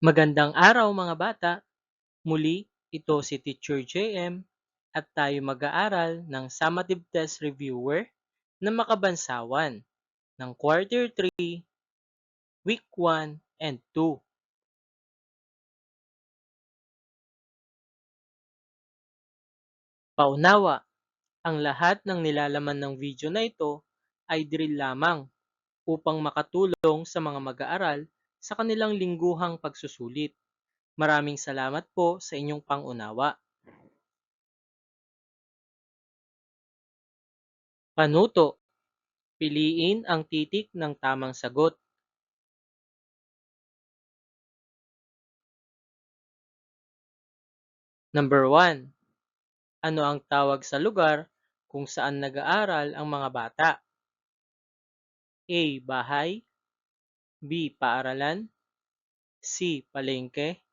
Magandang araw mga bata! Muli, ito si Teacher JM at tayo mag-aaral ng Summative Test Reviewer na makabansawan ng Quarter 3, Week 1 and 2. Paunawa, ang lahat ng nilalaman ng video na ito ay drill lamang upang makatulong sa mga mag-aaral sa kanilang lingguhang pagsusulit. Maraming salamat po sa inyong pangunawa. Panuto, piliin ang titik ng tamang sagot. Number 1. Ano ang tawag sa lugar kung saan nag-aaral ang mga bata? A. Bahay, B. Paaralan, C. Palengke,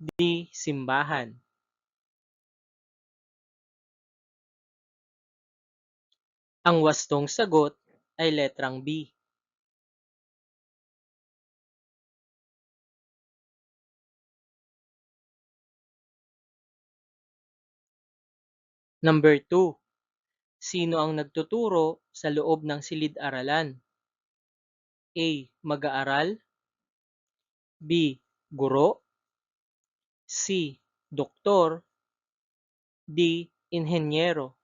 D. Simbahan. Ang wastong sagot ay letrang B. Number 2. Sino ang nagtuturo sa loob ng silid-aralan? A. Mag-aaral, B. Guro, C. Doktor, D. Inhenyero.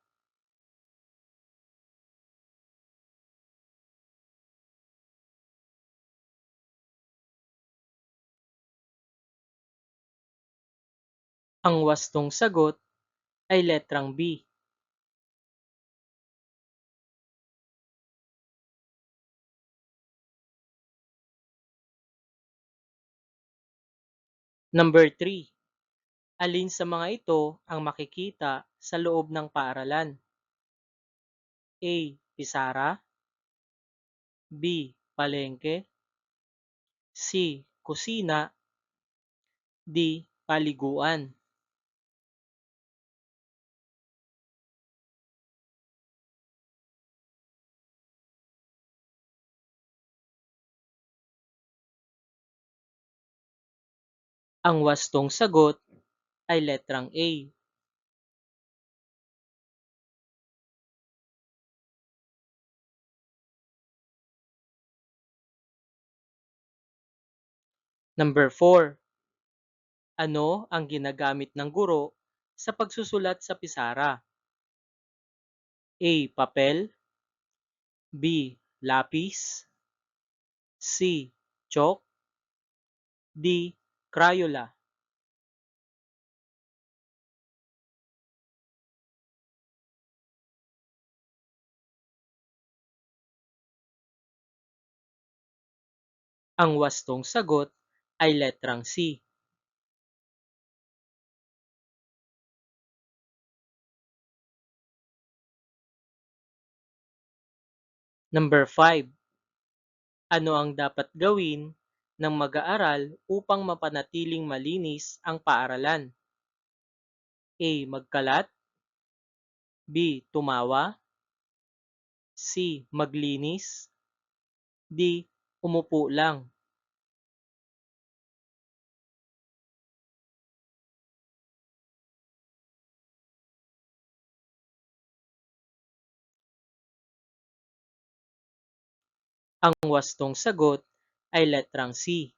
Ang wastong sagot ay letrang B. Number 3. Alin sa mga ito ang makikita sa loob ng paaralan? A. Pisara, B. Palengke, C. Kusina, D. Paliguan. Ang wastong sagot ay letrang A. Number 4. Ano ang ginagamit ng guro sa pagsusulat sa pisara? A. Papel, B. Lapis, C. Chalk, D. Crayola. Ang wastong sagot ay letrang C. Number 5. Ano ang dapat gawin ng mag-aaral upang mapanatiling malinis ang paaralan? A. Magkalat, B. Tumawa, C. Maglinis, D. Umupo lang. Ang wastong sagot ay letrang C.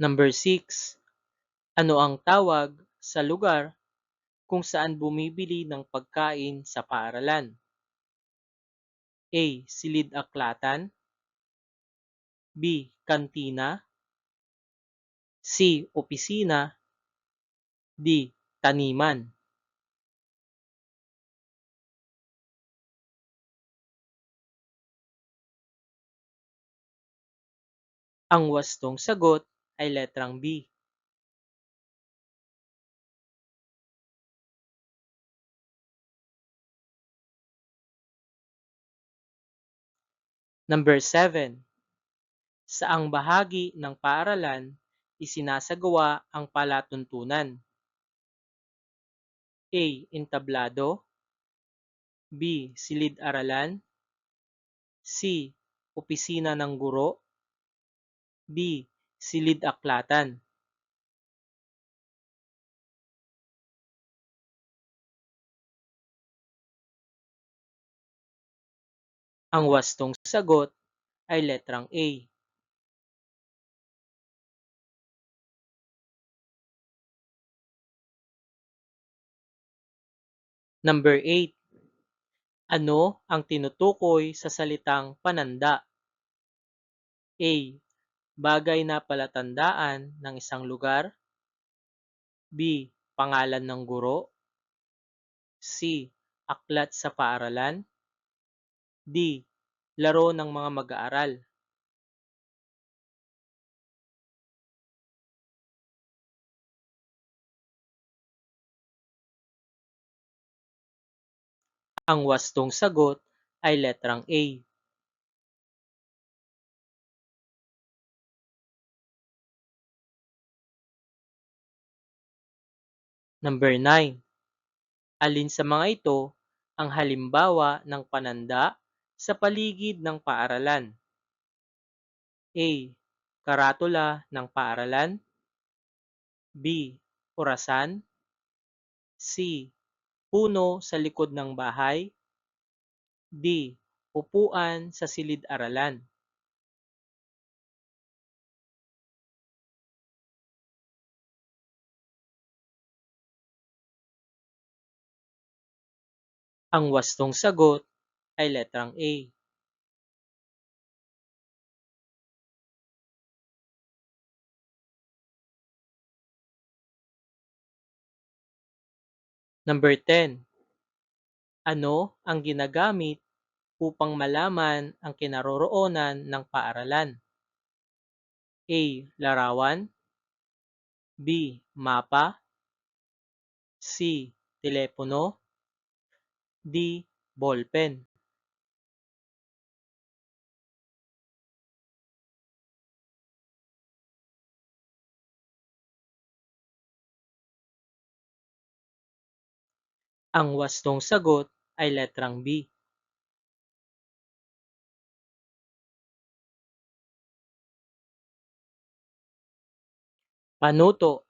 Number 6. Ano ang tawag sa lugar kung saan bumibili ng pagkain sa paaralan? A. Silid-aklatan, B. Kantina, C. Opisina, D. Taniman. Ang wastong sagot ay letrang B. Number 7. Saang bahagi ng paaralan isinasagawa ang palatuntunan? A. Entablado, B. Silid-aralan, C. Opisina ng guro, D. Silid-aklatan. Ang wastong sagot ay letrang A. Number 8. Ano ang tinutukoy sa salitang pananda? A. Bagay na palatandaan ng isang lugar, B. Pangalan ng guro, C. Aklat sa paaralan, D. Laro ng mga mag-aaral. Ang wastong sagot ay letrang A. Number 9. Alin sa mga ito ang halimbawa ng pananda sa paligid ng paaralan? A. Karatula ng paaralan, B. Orasan, C. Puno sa likod ng bahay, D. Upuan sa silid-aralan. Ang wastong sagot ay letrang A. Number 10. Ano ang ginagamit upang malaman ang kinaroroonan ng paaralan? A. Larawan, B. Mapa, C. Telepono, D. Ballpen. Ang wastong sagot ay letrang B. Panuto.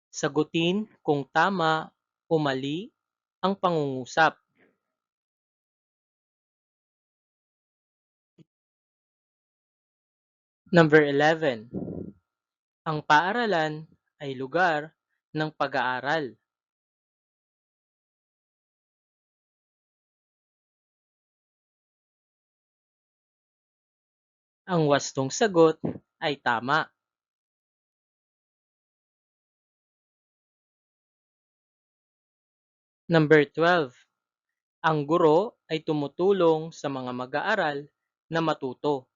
Sagutin kung tama o mali ang pangungusap. Number 11. Ang paaralan ay lugar ng pag-aaral. Ang wastong sagot ay tama. Number 12. Ang guro ay tumutulong sa mga mag-aaral na matuto.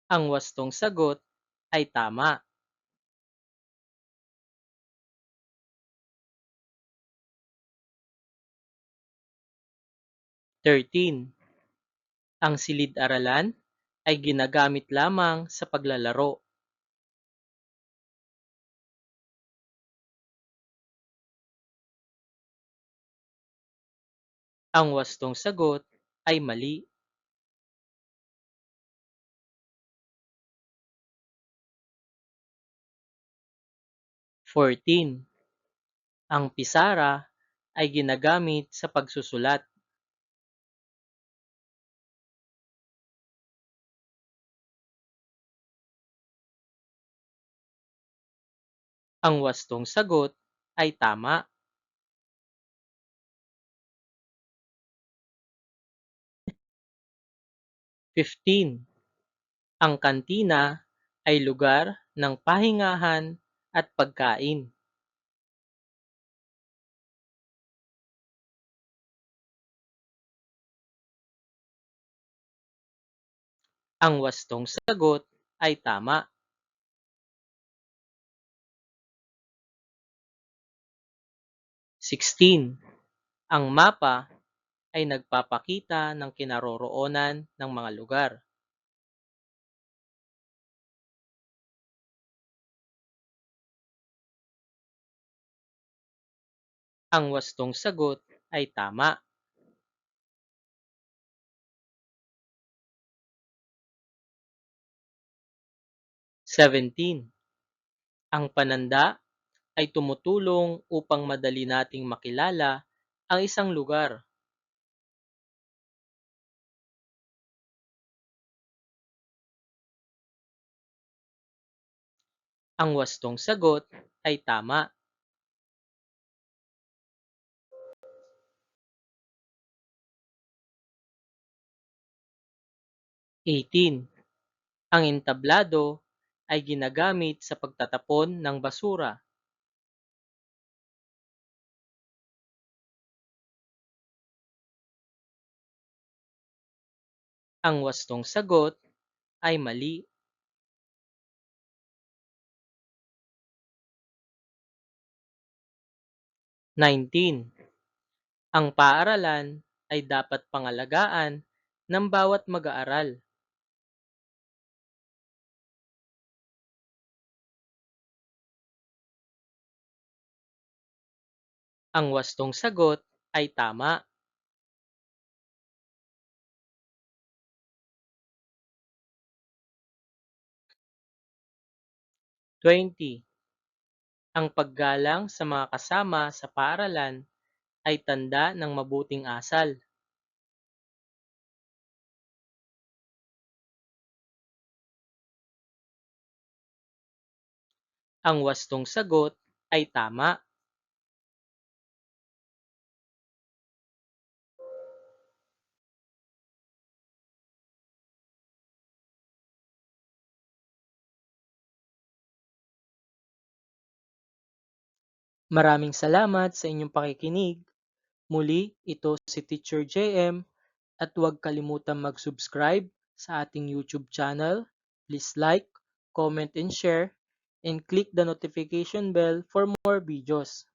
Ang wastong sagot ay tama. Thirteen. Ang silid-aralan ay ginagamit lamang sa paglalaro. Ang wastong sagot ay mali. 14. Ang pisara ay ginagamit sa pagsusulat. Ang wastong sagot ay tama. 15. Ang kantina ay lugar ng pahingahan at pagkain. Ang wastong sagot ay tama. 16. Ang mapa ay nagpapakita ng kinaroroonan ng mga lugar. Ang wastong sagot ay tama. 17. Ang pananda ay tumutulong upang madali nating makilala ang isang lugar. Ang wastong sagot ay tama. 18. Ang entablado ay ginagamit sa pagtatapon ng basura. Ang wastong sagot ay mali. 19. Ang paaralan ay dapat pangalagaan ng bawat mag-aaral. Ang wastong sagot ay tama. 20. Ang paggalang sa mga kasama sa paaralan ay tanda ng mabuting asal. Ang wastong sagot ay tama. Maraming salamat sa inyong pakikinig. Muli, ito si Teacher JM at huwag kalimutang mag-subscribe sa ating YouTube channel. Please like, comment, and share, and click the notification bell for more videos.